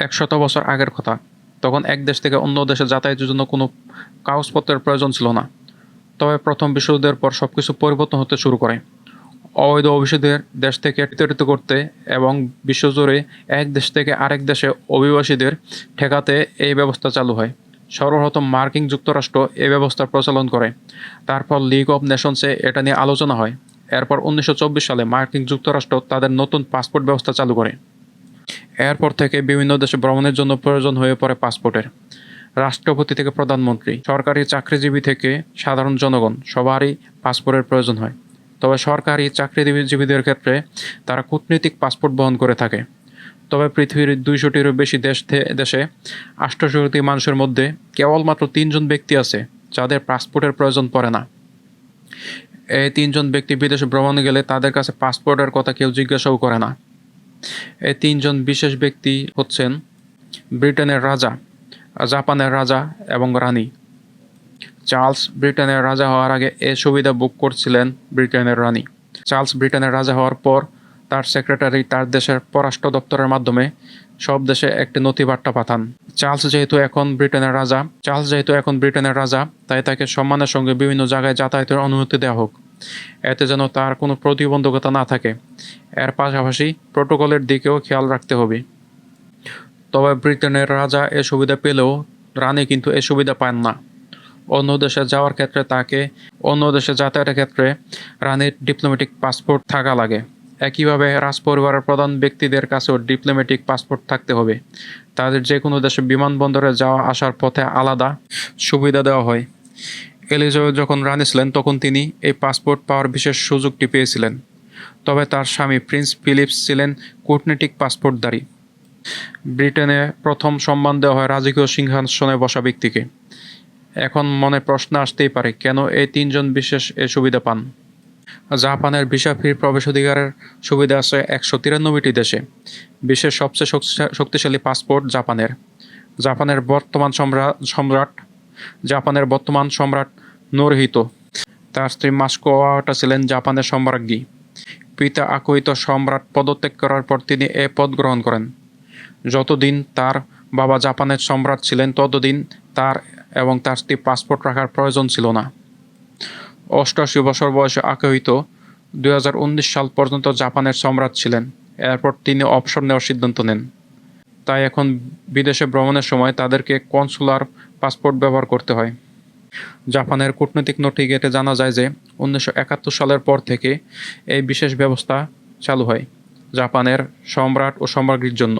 100 বছর আগের কথা। তখন এক দেশ থেকে অন্য দেশে যাতায়াতের জন্য কোনো কাগজপত্রের প্রয়োজন ছিল না। তবে প্রথম বিশ্বযুদ্ধের পর সবকিছু পরিবর্তন হতে শুরু করে। অবৈধ অভিবাসীদের দেশ থেকে বিতাড়িত করতে এবং বিশ্বজুড়ে এক দেশ থেকে আরেক দেশে অভিবাসীদের ঠেকাতে এই ব্যবস্থা চালু হয়। সর্বপ্রথম মার্কিন যুক্তরাষ্ট্র এই ব্যবস্থার প্রচলন করে। তারপর লিগ অব নেশনসে এটা নিয়ে আলোচনা হয়। এরপর 1924 সালে মার্কিন যুক্তরাষ্ট্র তাদের নতুন পাসপোর্ট ব্যবস্থা চালু করে। এরপর থেকে বিভিন্ন দেশে ভ্রমণের জন্য প্রয়োজন হয়ে পড়ে পাসপোর্টের। রাষ্ট্রপতি থেকে প্রধানমন্ত্রী, সরকারি চাকরিজীবী থেকে সাধারণ জনগণ সবারই পাসপোর্টের প্রয়োজন হয়। তবে সরকারি চাকরিজীবীদের ক্ষেত্রে তারা কূটনৈতিক পাসপোর্ট বহন করে থাকে। তবে পৃথিবীর 200-টিরও বেশি দেশে 88 কোটি মানুষের মধ্যে কেবলমাত্র 3 জন ব্যক্তি আছে যাদের পাসপোর্টের প্রয়োজন পড়ে না। এই 3 জন ব্যক্তি বিদেশে ভ্রমণে গেলে তাদের কাছে পাসপোর্টের কথা কেউ জিজ্ঞাসাও করে না। এই 3 জন বিশেষ ব্যক্তি হচ্ছেন ব্রিটেনের রাজা, জাপানের রাজা এবং রানী। চার্লস ব্রিটেনের রাজা হওয়ার আগে এই সুবিধা বুক করছিলেন ব্রিটেনের রানী। চার্লস ব্রিটেনের রাজা হওয়ার পর তার সেক্রেটারি তার দেশের পররাষ্ট্র দপ্তরের মাধ্যমে সব দেশে একটি নথিবার্তা পাঠান। চার্লস যেহেতু এখন ব্রিটেনের রাজা, তাই তাকে সম্মানের সঙ্গে বিভিন্ন জায়গায় যাতায়াতের অনুমতি দেওয়া হোক, এতে যেন তার কোনো প্রতিবন্ধকতা না থাকে। এর পাশাপাশি প্রোটোকলের দিকেও খেয়াল রাখতে হবে। তবে ব্রিটেনের রাজা এ সুবিধা পেলেও রানী কিন্তু এ সুবিধা পান না। অন্য দেশে যাতায়াতের ক্ষেত্রে রানীর ডিপ্লোম্যাটিক পাসপোর্ট থাকা লাগে। একইভাবে রাজপরিবারের প্রধান ব্যক্তিদের কাছেও ডিপ্লোম্যাটিক পাসপোর্ট থাকতে হবে। তাদের যে কোনো দেশে বিমানবন্দরে যাওয়া আসার পথে আলাদা সুবিধা দেওয়া হয়। এলিজাবেথ যখন রানী ছিলেন তখন তিনি এই পাসপোর্ট পাওয়ার বিশেষ সুযোগটি পেয়েছিলেন। তবে তার স্বামী প্রিন্স ফিলিপস ছিলেন কূটনৈতিক পাসপোর্টধারী। ব্রিটেনে প্রথম সম্মান দেওয়া হয় রাজকীয় সিংহাসনে বসা ব্যক্তিকে। এখন মনে প্রশ্ন আসতেই পারে, কেন এই 3 জন বিশেষ এই সুবিধা পান? জাপানের ভিসা ফ্রি প্রবেশাধিকারের সুবিধা আছে 193টি দেশে। বিশ্বের সবচেয়ে শক্তিশালী পাসপোর্ট জাপানের বর্তমান সম্রাট নারুহিতো। তার স্ত্রী মাসকো ওয়াটা ছিলেন জাপানের সম্রাজ্ঞী। পিতা আকিহিতো সম্রাট পদত্যাগ করার পর তিনি এ পদ গ্রহণ করেন। যতদিন তার বাবা জাপানের সম্রাট ছিলেন ততদিন তার এবং তার স্ত্রী পাসপোর্ট রাখার প্রয়োজন ছিল না। 88 বছর বয়সে আকিহিতো 2019 সাল পর্যন্ত জাপানের সম্রাট ছিলেন। এরপর তিনি অবসর নেওয়ার সিদ্ধান্ত নেন। তাই এখন বিদেশে ভ্রমণের সময় তাদেরকে কনসুলার পাসপোর্ট ব্যবহার করতে হয়। জাপানের কূটনৈতিক নথি ঘেঁটে জানা যায় যে 1971 সালের পর থেকে এই বিশেষ ব্যবস্থা চালু হয় জাপানের সম্রাট ও সম্রাজ্ঞীর জন্য।